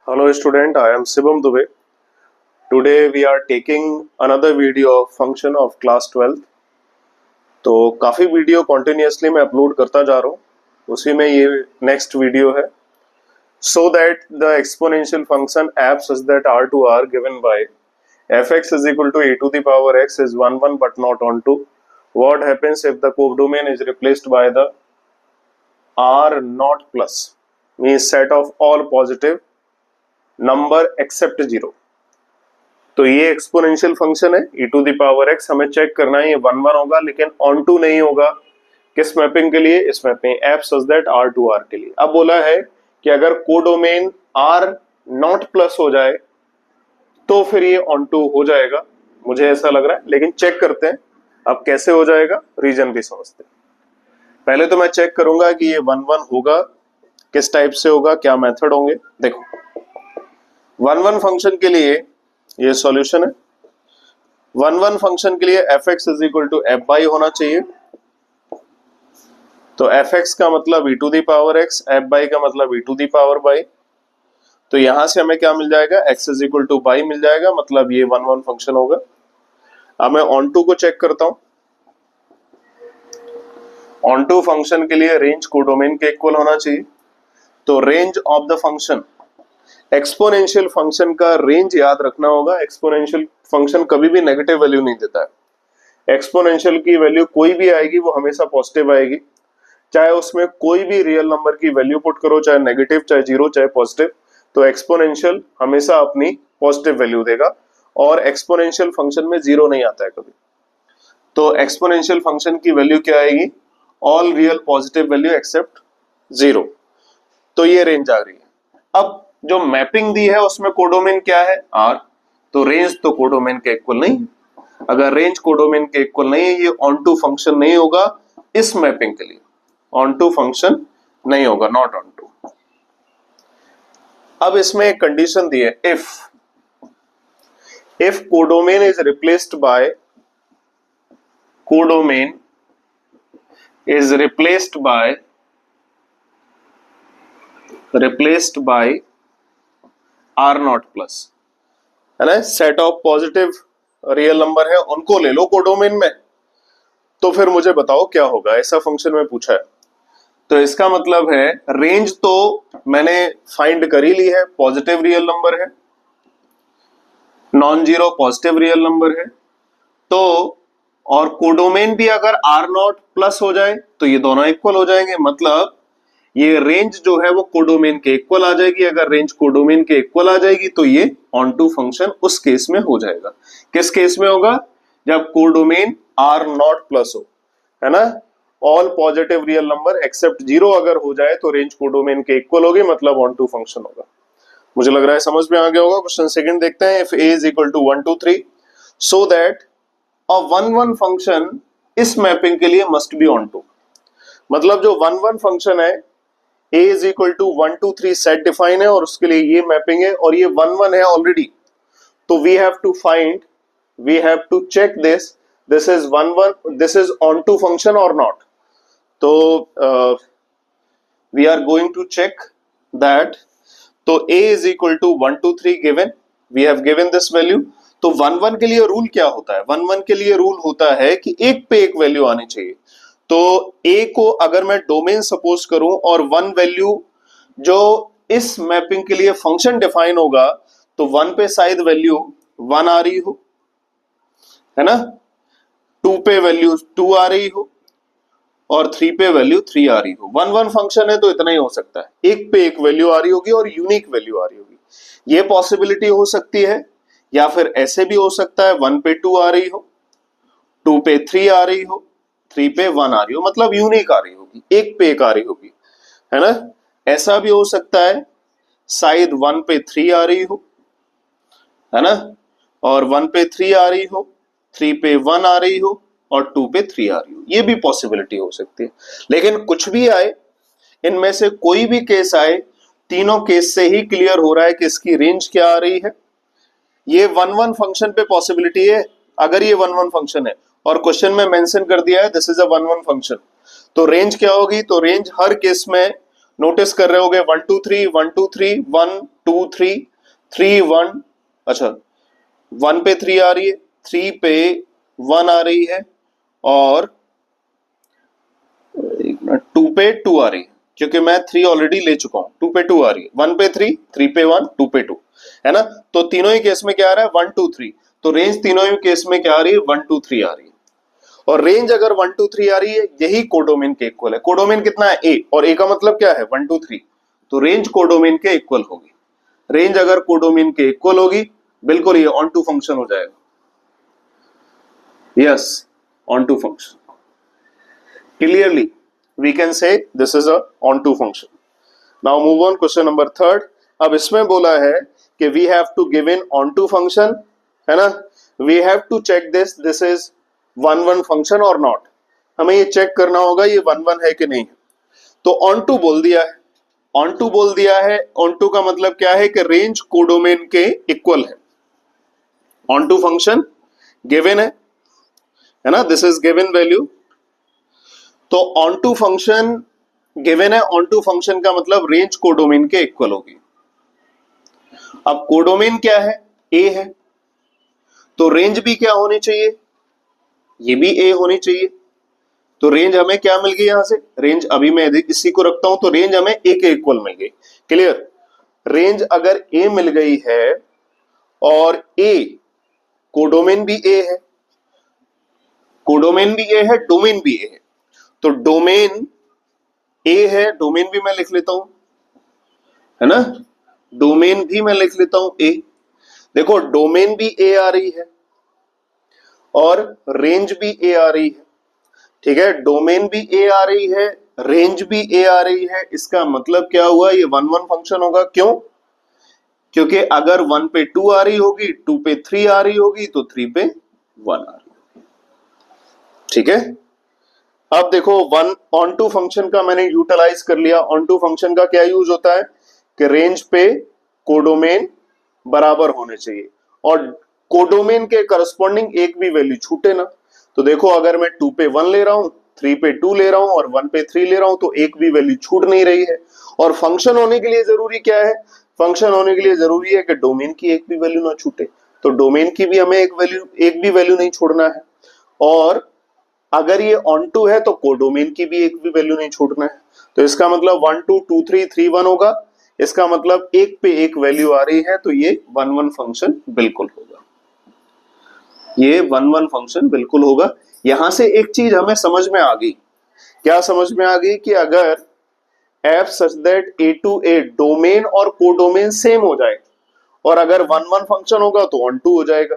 Hello student, I am Shibam Dubey. Today we are taking another video of function of class 12th. तो काफ़ी video continuously मैं upload करता जा रहा हूँ, उसी में ये नेक्स्ट वीडियो है. So that the exponential function f such that r to r given by fx is equal to a to the power x is 1 1 but not on 2. What happens if the codomain is replaced by the r not plus, means set of all positive number except zero. तो ये exponential function है e to the power x. हमें check करना है ये 1 1 होगा लेकिन on to नहीं होगा. किस मैपिंग के लिए? इस mapping f such that r to r के लिए. अब बोला है कि अगर कोडोमेन r नॉट प्लस हो जाए तो फिर ये ऑन टू हो जाएगा, मुझे ऐसा लग रहा है, लेकिन चेक करते हैं अब कैसे हो जाएगा. रीजन भी समझते हैं. पहले तो मैं चेक करूंगा कि ये 1 1 होगा, किस टाइप से होगा, क्या मेथड होंगे. देखो 1 1 फंक्शन के लिए ये सॉल्यूशन है. 1 1 फंक्शन के लिए fx is equal to f y होना चाहिए. तो fx का मतलब e to the power x, f y का मतलब e to the power y. तो यहां से हमें क्या मिल जाएगा? x is equal to y मिल जाएगा, मतलब ये 1 1 फंक्शन होगा. अब मैं ऑन टू को चेक करता हूं. ऑन टू फंक्शन के लिए रेंज कोडोमेन के इक्वल होना चाहिए. तो range of the function, exponential function का रेंज याद रखना होगा. एक्सपोनेंशियल फंक्शन कभी भी नेगेटिव वैल्यू नहीं देता है. एक्सपोनेंशियल की वैल्यू कोई भी आएगी वो हमेशा पॉजिटिव आएगी, चाहे उसमें कोई भी रियल नंबर की वैल्यू पुट करो, चाहे नेगेटिव, चाहे जीरो, चाहे पॉजिटिव. तो एक्सपोनेंशियल हमेशा अपनी पॉजिटिव वैल्यू देगा और एक्सपोनेंशियल फंक्शन में जीरो नहीं आता है कभी. तो एक्सपोनेंशियल फंक्शन की वैल्यू क्या आएगी? All real positive value accept zero. तो ये रेंज आ रही है. अब जो मैपिंग दी है उसमें कोडोमेन क्या है? r. तो रेंज तो कोडोमेन के इक्वल नहीं. अगर रेंज कोडोमेन के इक्वल नहीं है, ये ऑन टू फंक्शन नहीं होगा. इस मैपिंग के लिए ऑन टू फंक्शन नहीं होगा, नॉट ऑन टू. अब इसमें एक कंडीशन दी है, if codomain is replaced by R not plus, है ना. Set of positive real number है, उनको ले लो कोडोमेन में. तो फिर मुझे बताओ क्या होगा. ऐसा फंक्शन में पूछा है. तो इसका मतलब है रेंज तो मैंने फाइंड कर ही ली है. पॉजिटिव रियल नंबर है, non zero positive real number है. तो और कोडोमेन भी अगर आर नॉट प्लस हो जाए तो ये दोनों इक्वल हो जाएंगे. मतलब ये रेंज जो है वो कोडोमेन के इक्वल आ जाएगी. अगर रेंज कोडोमेन के इक्वल आ जाएगी तो ये ऑन टू फंक्शन उस केस में हो जाएगा. किस केस में होगा? जब कोडोमेन आर नॉट प्लस हो, है ना. All positive real number except zero अगर हो जाए तो रेंज कोडोमेन के इक्वल होगी, मतलब ऑन टू फंक्शन होगा. मुझे लग रहा है समझ में आ गया होगा. क्वेश्चन सेकंड देखते हैं. If a is equal to 1 2 3 so that a 1 1 function इस मैपिंग के लिए मस्ट बी ऑन टू. मतलब जो 1 1 फंक्शन है a is equal to 1 2 3 set define है और उसके लिए ये मैपिंग है और ये 1 1 है ऑलरेडी. तो we have to check this is 1 1, this is onto function और नॉट. तो we are going to check that. तो a is equal to 1 2 3 given, we have given this value. तो 1 1 के लिए रूल क्या होता है? 1 1 के लिए रूल होता है कि एक पे एक वैल्यू आनी चाहिए. तो a को अगर मैं डोमेन सपोज करूं और 1 वैल्यू जो इस मैपिंग के लिए फंक्शन डिफाइन होगा, तो 1 पे शायद वैल्यू 1 आ रही हो, है ना. 2 पे वैल्यू 2 आ रही हो और 3 पे वैल्यू 3 आ रही हो. 1 1 फंक्शन है तो इतना ही हो सकता है. एक पे एक वैल्यू आ रही होगी और यूनिक वैल्यू आ रही होगी. ये पॉसिबिलिटी हो सकती है. या फिर ऐसे भी हो सकता है 1 पे 2 आ रही हो, 2 पे 3 आ रही हो, 3 पे 1 आ रही हो, मतलब यूनिक आ रही होगी, एक पे एक आ रही होगी, है ना. ऐसा भी हो सकता है शायद 1 पे 3 आ रही हो, है ना, और 1 पे 3 आ रही हो, 3 पे 1 आ रही हो और 2 पे 3 आ रही हो. ये भी पॉसिबिलिटी हो सकती है. लेकिन कुछ भी आए, इनमें से कोई भी केस आए, तीनों केस से ही क्लियर हो रहा है कि इसकी रेंज क्या आ रही है. ये 1 1 फंक्शन पे पॉसिबिलिटी है. अगर ये 1 1 फंक्शन है और क्वेश्चन में मेंशन कर दिया है दिस इज अ 1 1 फंक्शन, तो रेंज क्या होगी? तो रेंज हर केस में नोटिस कर रहे होगे 1 2 3 1 2 3 1 2 3 3 1, अच्छा 1 पे 3 आ रही है, 3 पे 1 आ रही है, और 2 पे 2 आ रही है, क्योंकि मैं 3 ऑलरेडी ले चुका हूं। 2 पे 2 आ रही है, 1 पे 3, 3 पे 1, 2 पे 2, है ना। तो तीनों ही केस में क्या आ रहा है 1 2 3, तो रेंज तीनों ही केस में क्या आ रही है 1 2 3 आ रही है। और रेंज अगर 1 2 3 आ रही है, यही कोडोमेन के इक्वल है। कोडोमेन कितना है ए, और ए का मतलब क्या है 1 2 3, तो रेंज कोडोमेन के इक्वल होगी। रेंज अगर कोडोमेन के इक्वल होगी, बिल्कुल ये ऑन टू फंक्शन हो जाएगा। Yes, onto function, clearly we can say this is a onto function. Now move on, question number 3rd. अब इसमें बोला है कि we have to give in onto function, है ना। we have to check this is 1 1 function or not. हमें ये check करना होगा ये 1 1 है कि नहीं। तो onto बोल दिया है, onto बोल दिया है, onto का मतलब क्या है कि रेंज कोडोमेन के इक्वल है। onto फंक्शन गिवन है ना, दिस इज गिवन वैल्यू। तो ऑन टू फंक्शन गिवन है, ऑन टू फंक्शन का मतलब रेंज कोडोमेन के इक्वल होगी। अब कोडोमेन क्या है, ए है, तो रेंज भी क्या होनी चाहिए, ये भी ए होनी चाहिए। तो रेंज हमें क्या मिल गई यहां से, रेंज अभी मैं इसी को रखता हूं, तो रेंज हमें ए के इक्वल मिल गई। क्लियर, रेंज अगर ए मिल गई है और ए कोडोमेन भी ए है, कोडोमेन भी ए है, डोमेन भी ए है, तो डोमेन ए है, डोमेन भी मैं लिख लेता हूं, है ना, डोमेन भी मैं लिख लेता हूं ए। देखो डोमेन भी ए आ रही है और रेंज भी ए आ रही है, ठीक है, डोमेन भी ए आ रही है, रेंज भी ए आ रही है, इसका मतलब क्या हुआ, ये 1 1 फंक्शन होगा। क्यों, क्योंकि अगर 1 पे 2 आ रही होगी, 2 पे 3 आ रही होगी, तो 3 पे 1 आ रही होगी, ठीक है। अब देखो वन ऑन टू फंक्शन का मैंने यूटिलाइज कर लिया। ऑन टू फंक्शन का क्या यूज होता है कि रेंज पे कोडोमेन बराबर होने चाहिए और कोडोमेन के करस्पॉन्डिंग एक भी वैल्यू छूटे ना। तो देखो अगर मैं 2 पे 1 ले रहा हूं, 3 पे 2 ले रहा हूं और 1 पे 3 ले रहा हूं, तो एक भी वैल्यू छूट नहीं रही है। और फंक्शन होने के लिए जरूरी क्या है, फंक्शन होने के लिए जरूरी है कि डोमेन की एक भी वैल्यू ना छूटे। तो डोमेन की भी हमें एक भी वैल्यू नहीं छोड़ना है, और अगर ये ऑन टू है तो कोडोमेन की भी एक भी वैल्यू नहीं छोड़ना है। तो इसका मतलब 1 2 2 3 3 1 होगा। इसका मतलब एक पे एक वैल्यू आ रही है, तो ये 1 1 फंक्शन बिल्कुल होगा, ये 1 1 फंक्शन बिल्कुल होगा। यहां से एक चीज हमें समझ में आ गई, क्या समझ में आ गई कि अगर f such that A to A domain और कोडोमेन सेम हो जाए, और अगर 1 1 फंक्शन होगा तो ऑन टू हो जाएगा।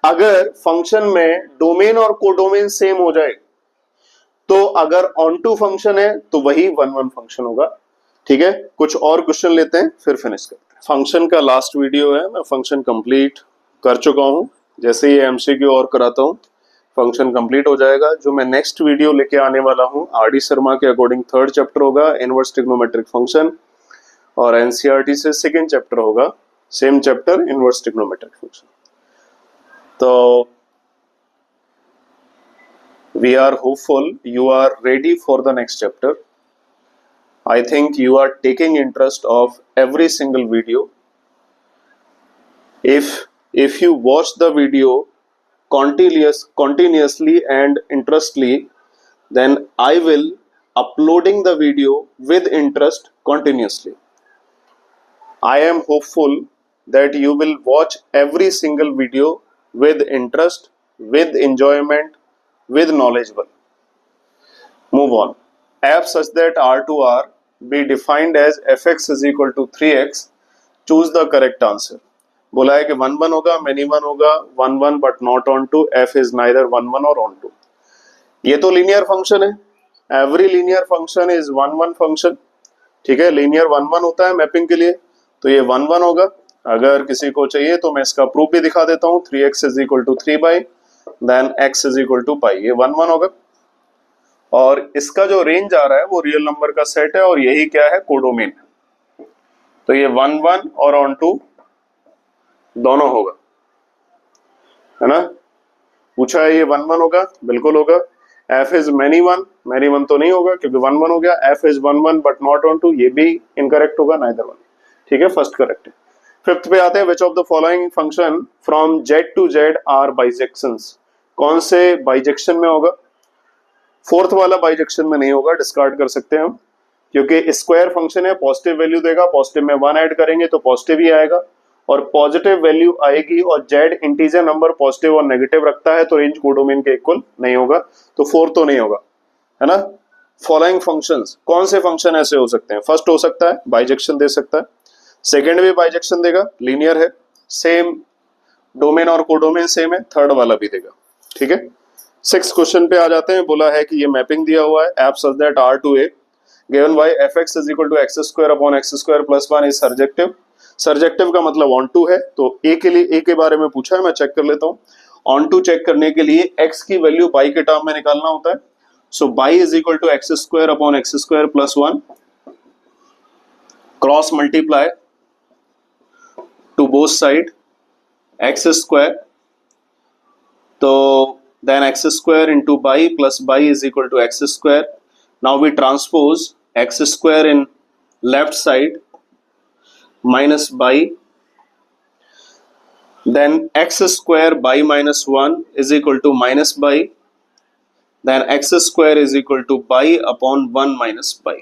अगर फंक्शन में डोमेन और कोडोमेन सेम हो जाए, तो अगर ऑन टू फंक्शन है तो वही 1 1 फंक्शन होगा, ठीक है। कुछ और क्वेश्चन लेते हैं फिर फिनिश करते हैं। फंक्शन का लास्ट वीडियो है, मैं फंक्शन कंप्लीट कर चुका हूं। जैसे ही एमसीक्यू और कराता हूं फंक्शन कंप्लीट हो जाएगा। जो मैं नेक्स्ट वीडियो लेके आने वाला हूं आर.डी. शर्मा के अकॉर्डिंग 3rd चैप्टर होगा इनवर्स ट्रिग्नोमेट्रिक फंक्शन, और एनसीईआरटी से 2nd चैप्टर होगा same chapter inverse trigonometric function. तो we are hopeful you are ready for the next chapter. I think you are taking interest of every single video. If you watch the video continuously and interestly, then I will uploading the video with interest continuously. I am hopeful that you will watch every single video with interest, with enjoyment, with knowledgeable. Move on. F such that R to R be defined as fx is equal to 3x. Choose the correct answer. बोला है कि 1 1 होगा, many 1 होगा, 1 1 but not on to, f is neither 1 1 or on to. ये तो linear function है, every linear function is 1 1 function, ठीक है। लीनियर 1 1 होता है मैपिंग के लिए, तो ये 1 1 होगा। अगर किसी को चाहिए तो मैं इसका प्रूफ भी दिखा देता हूँ। 3x is equal to 3 by then x is equal to pi, ये 1 1 होगा। और इसका जो रेंज आ रहा है वो रियल नंबर का सेट है, और यही क्या है, कोडोमेन। तो ये 1 1 और ऑन टू दोनों होगा, है ना। पूछा है ये 1 1 होगा, बिल्कुल होगा। एफ इज मैनी वन तो नहीं होगा क्योंकि 1 1 हो गया, F is 1 1 but not on 2, ये भी इनकरेक्ट होगा, नाइदर वन। ठीक है, फर्स्ट करेक्ट है। फिफ्थ पे आते हैं, which of the following function from Z to Z are bijections, कौन से बाइजेक्शन में होगा? फोर्थ वाला बाइजेक्शन में नहीं होगा, डिस्कार्ड कर सकते हैं हम, क्योंकि स्क्वायर फंक्शन है, पॉजिटिव वैल्यू देगा, पॉजिटिव में 1 ऐड करेंगे तो पॉजिटिव ही आएगा, और पॉजिटिव वैल्यू आएगी और जेड इंटीजर नंबर पॉजिटिव और नेगेटिव रखता है तो रेंज कोडोमेन के इक्वल नहीं होगा, तो फोर्थ तो नहीं होगा, है ना। फॉलोइंग फंक्शंस, कौन से फंक्शन ऐसे हो सकते हैं? फर्स्ट हो सकता है बाइजेक्शन दे सकता है, सेकेंड भी बाइजेक्शन देगा, लीनियर है, सेम डोमेन और कोडोमेन सेम है, थर्ड वाला भी देगा। ठीक है, सिक्स क्वेश्चन पे आ जाते हैं। बोला है कि ये मैपिंग दिया हुआ है, f such that R to A given by fx is equal to x square upon x square plus 1 is surjective. Surjective का मतलब ऑन टू है, तो ए के लिए ए के बारे में पूछा है, मैं चेक कर लेता हूँ। ऑन टू चेक करने के लिए x की वैल्यू बाई के टर्म में निकालना होता है, so y is equal to x square upon x square plus 1 cross multiply to both side x square, तो then x square into by plus by is equal to x square. Now we transpose x square in left side minus by, then x square by minus 1 is equal to minus by, then x square is equal to by upon 1 minus by.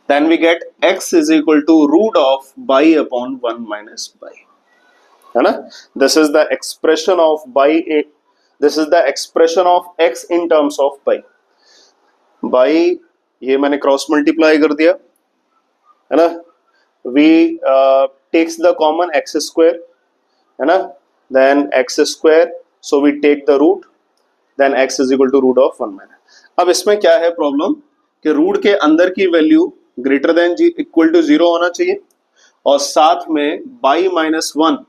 Then we get x is equal to root of by upon 1 minus by, है ना। This is the expression of by a, this is the expression of x in terms of by. by ये मैंने cross multiply कर दिया, है ना। we takes the common x square, है ना, then x square, so we take the root, then x is equal to root of 1 minus। अब इसमें क्या है प्रॉब्लम कि रूट के अंदर की value greater than equal to 0 होना चाहिए, और साथ में बाई माइनस 1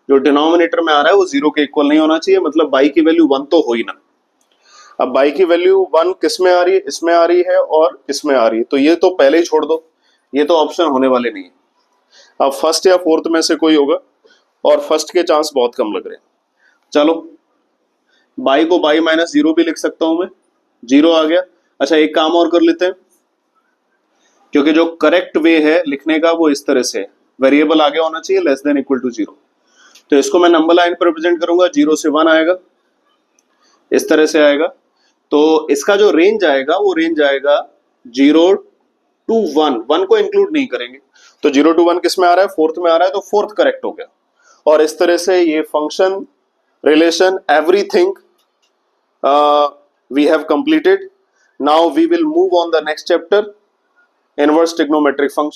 जो डिनोमिनेटर में आ रहा है वो 0 के इक्वल नहीं होना चाहिए, मतलब बाई की वैल्यू 1 तो हो ही ना। अब बाई की वैल्यू 1 किस में आ रही है? इसमें आ रही है और इसमें आ रही है, तो ये तो पहले ही छोड़ दो, ये तो ऑप्शन होने वाले नहीं है। अब फर्स्ट या फोर्थ में से कोई होगा, और फर्स्ट के चांस बहुत कम लग रहे हैं। चलो, बाई को बाई माइनस 0 भी लिख सकता हूं मैं, 0 आ गया। अच्छा, एक काम और कर लेते हैं, क्योंकि जो करेक्ट वे है लिखने का वो इस तरह से, वेरिएबल आगे होना चाहिए लेस देन इक्वल टू 0, तो इसको मैं नंबर लाइन पर रिप्रेजेंट करूंगा, 0 से 1 आएगा, इस तरह से आएगा। तो इसका जो रेंज आएगा वो रेंज आएगा 0 टू 1, 1 को इंक्लूड नहीं करेंगे, तो 0 टू 1 किस में आ रहा है? फोर्थ में आ रहा है, तो फोर्थ करेक्ट हो गया। और इस तरह से ये function, relation, everything we have completed. Now we will move on the next chapter, inverse trigonometric function.